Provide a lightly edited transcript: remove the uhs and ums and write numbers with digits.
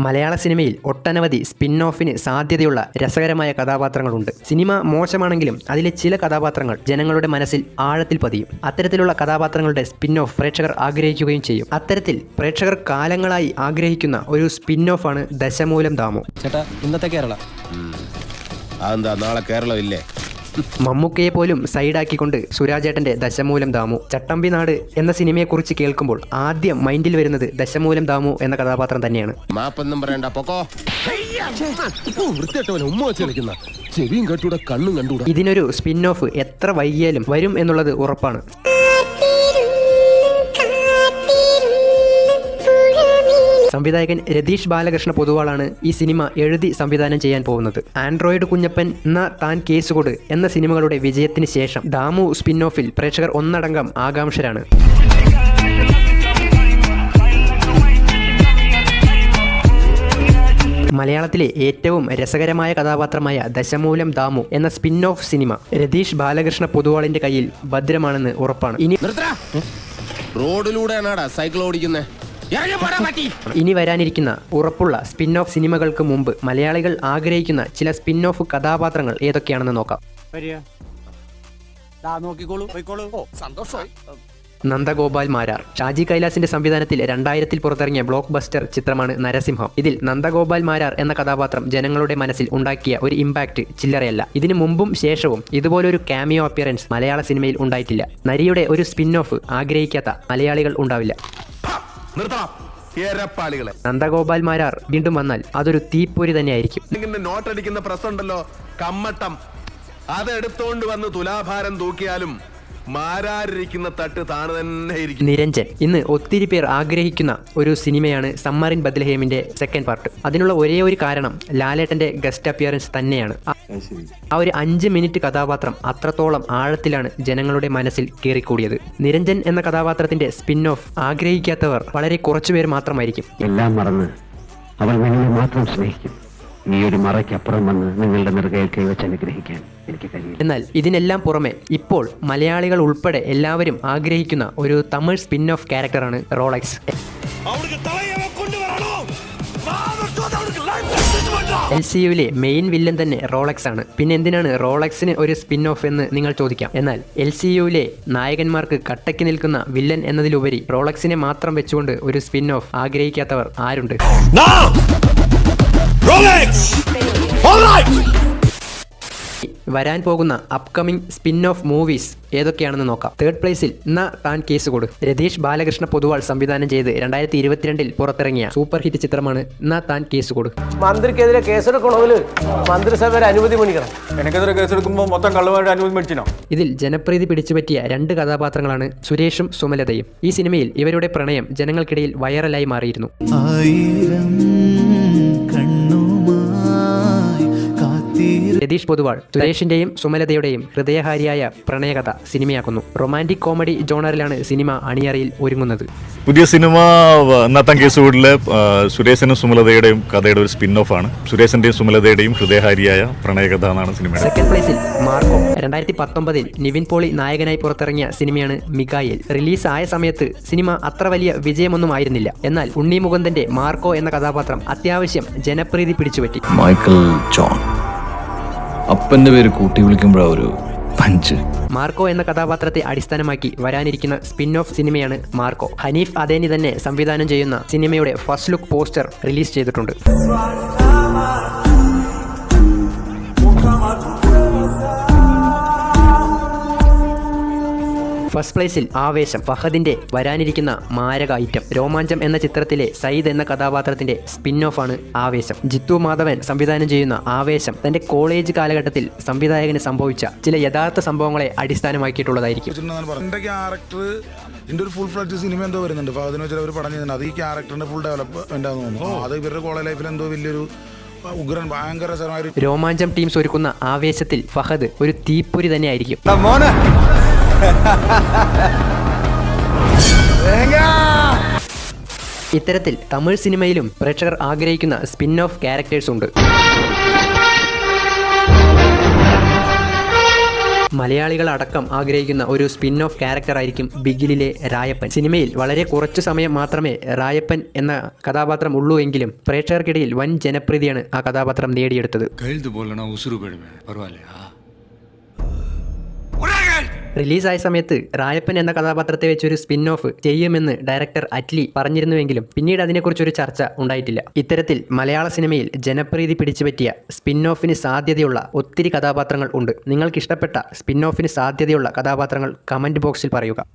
മലയാള സിനിമയിൽ ഒട്ടനവധി സ്പിൻ ഓഫിന് സാധ്യതയുള്ള രസകരമായ കഥാപാത്രങ്ങളുണ്ട്. സിനിമ മോശമാണെങ്കിലും അതിലെ ചില കഥാപാത്രങ്ങൾ ജനങ്ങളുടെ മനസ്സിൽ ആഴത്തിൽ പതിയും. അത്തരത്തിലുള്ള കഥാപാത്രങ്ങളുടെ സ്പിൻ ഓഫ് പ്രേക്ഷകർ ആഗ്രഹിക്കുകയും ചെയ്യും. അത്തരത്തിൽ പ്രേക്ഷകർ കാലങ്ങളായി ആഗ്രഹിക്കുന്ന ഒരു സ്പിൻ ഓഫാണ് ദശമൂലം ദാമു. ചേട്ടാ, ഇന്നത്തെ കേരള നാളെ കേരളമില്ലേ? മമ്മൂക്കയെ പോലും സൈഡാക്കിക്കൊണ്ട് സുരാജേട്ടന്റെ ദശമൂലം ദാമു. ചട്ടമ്പി നാട് എന്ന സിനിമയെക്കുറിച്ച് കേൾക്കുമ്പോൾ ആദ്യം മൈൻഡിൽ വരുന്നത് ദശമൂലം ദാമു എന്ന കഥാപാത്രം തന്നെയാണ്. മാപ്പൊന്നും പറയണ്ട, പൊക്കോ. ഇതിനൊരു സ്പിൻ ഓഫ് എത്ര വൈകിയാലും വരും എന്നുള്ളത് ഉറപ്പാണ്. സംവിധായകൻ രതീഷ് ബാലകൃഷ്ണ പൊതുവാളാണ് ഈ സിനിമ എഴുതി സംവിധാനം ചെയ്യാൻ പോകുന്നത്. ആൻഡ്രോയിഡ് കുഞ്ഞപ്പൻ, എന്നാ താൻ കേസുകൊട് എന്ന സിനിമകളുടെ വിജയത്തിന് ശേഷം ദാമു സ്പിൻ ഓഫിൽ പ്രേക്ഷകർ ഒന്നടങ്കം ആകാംക്ഷരാണ്. മലയാളത്തിലെ ഏറ്റവും രസകരമായ കഥാപാത്രമായ ദശമൂലം ദാമു എന്ന spin off cinema Ratheesh Balakrishna പൊതുവാളിന്റെ കയ്യിൽ ഭദ്രമാണെന്ന് ഉറപ്പാണ്. റോഡിലൂടെയാണാടാ സൈക്കിൾ ഓടിക്കുന്നേ. ഇനി വരാനിരിക്കുന്ന ഉറപ്പുള്ള സ്പിൻ ഓഫ് സിനിമകൾക്ക് മുമ്പ് മലയാളികൾ ആഗ്രഹിക്കുന്ന ചില സ്പിൻ ഓഫ് കഥാപാത്രങ്ങൾ ഏതൊക്കെയാണെന്ന് നോക്കാം. നന്ദഗോപാൽ മാരാർ. ഷാജി കൈലാസിന്റെ സംവിധാനത്തിൽ 2000-ൽ പുറത്തിറങ്ങിയ ബ്ലോക്ക് ബസ്റ്റർ ചിത്രമാണ് നരസിംഹം. ഇതിൽ നന്ദഗോപാൽ മാരാർ എന്ന കഥാപാത്രം ജനങ്ങളുടെ മനസ്സിൽ ഉണ്ടാക്കിയ ഒരു ഇമ്പാക്റ്റ് ചില്ലറയല്ല. ഇതിനു മുമ്പും ശേഷവും ഇതുപോലൊരു ക്യാമിയോ അപ്പിയറൻസ് മലയാള സിനിമയിൽ ഉണ്ടായിട്ടില്ല. നരിയുടെ ഒരു സ്പിൻ ഓഫ് ആഗ്രഹിക്കാത്ത മലയാളികൾ ഉണ്ടാവില്ല. നന്ദഗോപാൽ മാരാർ വീണ്ടും വന്നാൽ അതൊരു തീപ്പൊരി തന്നെയായിരിക്കും. നോട്ടടിക്കുന്ന പ്രസ് ഉണ്ടല്ലോ, കമ്മട്ടം, അതെടുത്തോണ്ട് വന്ന് തുലാഭാരം തൂക്കിയാലും മാരാരിക്കുന്ന തട്ട് താണു തന്നെ ഇരിക്കും. നിരഞ്ജൻ. ഇന്ന് ഒത്തിരി പേർ ആഗ്രഹിക്കുന്ന ഒരു സിനിമയാണ് സമ്മർ ഇൻ ബത്ലഹേമിന്റെ സെക്കൻഡ് പാർട്ട്. അതിനുള്ള ഒരേ ഒരു കാരണം ലാലേട്ടന്റെ ഗസ്റ്റ് അപ്പിയറൻസ് തന്നെയാണ്. ആ ഒരു 5 മിനിറ്റ് കഥാപാത്രം അത്രത്തോളം ആഴത്തിലാണ് ജനങ്ങളുടെ മനസ്സിൽ കയറിക്കൂടിയത്. നിരഞ്ജൻ എന്ന കഥാപാത്രത്തിന്റെ സ്പിൻ ഓഫ് ആഗ്രഹിക്കാത്തവർ വളരെ കുറച്ചുപേർ മാത്രമായിരിക്കും. എല്ലാം മറന്ന് അവൾ നിങ്ങളെ മാത്രം സ്നേഹിക്കും. ഈ ഒരു മറയ്ക്കപ്പുറം വന്ന് നിങ്ങളുടെ നെറുകയിൽ കൈവച്ച് അനുഗ്രഹിക്കാൻ എനിക്ക് കഴിയും. എന്നാൽ ഇതിനെല്ലാം പുറമെ ഇപ്പോൾ മലയാളികൾ ഉൾപ്പെടെ എല്ലാവരും ആഗ്രഹിക്കുന്ന ഒരു തമിഴ് സ്പിൻ ഓഫ് ക്യാരക്ടറാണ് റോളക്സ്. LCUവിലെ മെയിൻ വില്ലൻ തന്നെ റോളക്സ് ആണ്. പിന്നെ എന്തിനാണ് റോളക്സിന് ഒരു സ്പിൻ ഓഫ് എന്ന് നിങ്ങൾ ചോദിക്കാം. എന്നാൽ LCUവിലെ നായകന്മാർക്ക് കട്ടയ്ക്ക് നിൽക്കുന്ന വില്ലൻ എന്നതിലുപരി റോളക്സിനെ മാത്രം വെച്ചുകൊണ്ട് ഒരു സ്പിൻ ഓഫ് ആഗ്രഹിക്കാത്തവർ ആരുണ്ട്? വരാൻ പോകുന്ന അപ്കമിംഗ് സ്പിൻ ഓഫ് മൂവീസ് ഏതൊക്കെയാണെന്ന് നോക്കാം. 3rd പ്ലേസിൽ എന്നാ താൻ കേസുകൊട്. രതീഷ് ബാലകൃഷ്ണ പൊതുവാൾ സംവിധാനം ചെയ്ത് 2022-ൽ പുറത്തിറങ്ങിയ സൂപ്പർ ഹിറ്റ് ചിത്രമാണ് എന്നാ താൻ കേസുകൊട്. മന്ത്രിക്കെതിരെ കേസെടുക്കണമെങ്കിൽ മന്ത്രിസഭയുടെ അനുമതി മേടിക്കണം. എനിക്കെതിരെ കേസെടുക്കുമ്പോൾ മൊത്തം കള്ളുമായിട്ട് അനുമതി മേടിച്ചോ? ഇതിൽ ജനപ്രീതി പിടിച്ചുപറ്റിയ 2 കഥാപാത്രങ്ങളാണ് സുരേഷും സുമലതയും. ഈ സിനിമയിൽ ഇവരുടെ പ്രണയം ജനങ്ങൾക്കിടയിൽ വൈറലായി മാറിയിരുന്നു. രതീഷ് പൊതുവാൾ സുരേഷിന്റെയും സുമലതയുടെയും ഹൃദയഹാരിയായ പ്രണയകഥ സിനിമയാക്കുന്നു. റൊമാൻറ്റിക് കോമഡി ജോണറിലാണ് സിനിമ അണിയറയിൽ ഒരുങ്ങുന്നത്. പുതിയ സിനിമ നത്താൻ കേസുകൂടിലെ സുരേഷനും സുമലതയുടെയും കഥയുടെ ഒരു സ്പിൻ ഓഫ് ആണ്. സുരേഷിന്റെയും സുമലതയുടെയും ഹൃദയഹാരിയായ പ്രണയകഥ എന്നാണ് സിനിമ. 2nd പ്ലേസിൽ മാർക്കോ. 2019-ൽ നിവിൻ പോളി നായകനായി പുറത്തിറങ്ങിയ സിനിമയാണ് മികായേൽ. റിലീസ് ആയ സമയത്ത് സിനിമ അത്ര വലിയ വിജയമൊന്നും ആയിരുന്നില്ല. എന്നാൽ ഉണ്ണി മുകുന്ദന്റെ മാർക്കോ എന്ന കഥാപാത്രം അത്യാവശ്യം ജനപ്രീതി പിടിച്ചുപറ്റി. മൈക്കിൾ ജോൺ അപ്പന്റെ പേര് കൂട്ടി വിളിക്കുമ്പോഴാ ഒരു പഞ്ച്. മാർക്കോ എന്ന കഥാപാത്രത്തെ അടിസ്ഥാനമാക്കി വരാനിരിക്കുന്ന സ്പിൻ ഓഫ് സിനിമയാണ് മാർക്കോ. ഹനീഫ് അദേനി തന്നെ സംവിധാനം ചെയ്യുന്ന സിനിമയുടെ ഫസ്റ്റ് ലുക്ക് പോസ്റ്റർ റിലീസ് ചെയ്തിട്ടുണ്ട്. ഫസ്റ്റ് പ്ലേസിൽ ആവേശം. ഫഹദിന്റെ വരാനിരിക്കുന്ന മാരക ഐറ്റം. രോമാഞ്ചം എന്ന ചിത്രത്തിലെ സയ്യിദ് എന്ന കഥാപാത്രത്തിന്റെ സ്പിൻ ഓഫ് ആണ് ആവേശം. ജിത്തു മാധവൻ സംവിധാനം ചെയ്യുന്ന ആവേശം തന്റെ കോളേജ് കാലഘട്ടത്തിൽ സംവിധായകന് സംഭവിച്ച ചില യഥാർത്ഥ സംഭവങ്ങളെ അടിസ്ഥാനമാക്കിയിട്ടുള്ളതായിരിക്കും. ഒരു ഫുൾ ഫ്ലഡ്ജ് സിനിമ എന്തോ വരുന്നുണ്ട്. ഫഹദിനെ വെച്ചാൽ അവർ പറഞ്ഞു അത് ഈ ക്യാരക്ടറിന്റെ ഫുൾ ഡെവലപ്മെന്റ് ആണെന്ന് തോന്നുന്നു. അത് ഇവരുടെ കോളേജ് ലൈഫിൽ എന്തോ വലിയൊരു ഉഗ്രൻ ഭയങ്കര. രോമാഞ്ചം ടീംസ് ഒരുക്കുന്ന ആവേശത്തിൽ ഫഹദ് ഒരു തീപ്പൊരി തന്നെയായിരിക്കും. ഇത്തരത്തിൽ തമിഴ് സിനിമയിലും പ്രേക്ഷകർ ആഗ്രഹിക്കുന്ന സ്പിൻ ഓഫ് ക്യാരക്ടേഴ്സ് ഉണ്ട്. മലയാളികളടക്കം ആഗ്രഹിക്കുന്ന ഒരു സ്പിൻ ഓഫ് ക്യാരക്ടറായിരിക്കും ബിഗിലിലെ രായപ്പൻ. സിനിമയിൽ വളരെ കുറച്ചു സമയം മാത്രമേ രായപ്പൻ എന്ന കഥാപാത്രം ഉള്ളൂ എങ്കിലും പ്രേക്ഷകർക്കിടയിൽ വൻ ജനപ്രീതിയാണ് ആ കഥാപാത്രം നേടിയെടുത്തത്. റിലീസായ സമയത്ത് രായപ്പൻ എന്ന കഥാപാത്രത്തെ വെച്ചൊരു സ്പിൻ ഓഫ് ചെയ്യുമെന്ന് ഡയറക്ടർ അറ്റ്ലി പറഞ്ഞിരുന്നുവെങ്കിലും പിന്നീട് അതിനെക്കുറിച്ചൊരു ചർച്ച ഉണ്ടായിട്ടില്ല. ഇത്തരത്തിൽ മലയാള സിനിമയിൽ ജനപ്രീതി പിടിച്ചുപറ്റിയ സ്പിൻ ഓഫിന് സാധ്യതയുള്ള ഒത്തിരി കഥാപാത്രങ്ങൾ ഉണ്ട്. നിങ്ങൾക്ക് ഇഷ്ടപ്പെട്ട സ്പിൻ ഓഫിന് സാധ്യതയുള്ള കഥാപാത്രങ്ങൾ കമന്റ് ബോക്സിൽ പറയുക.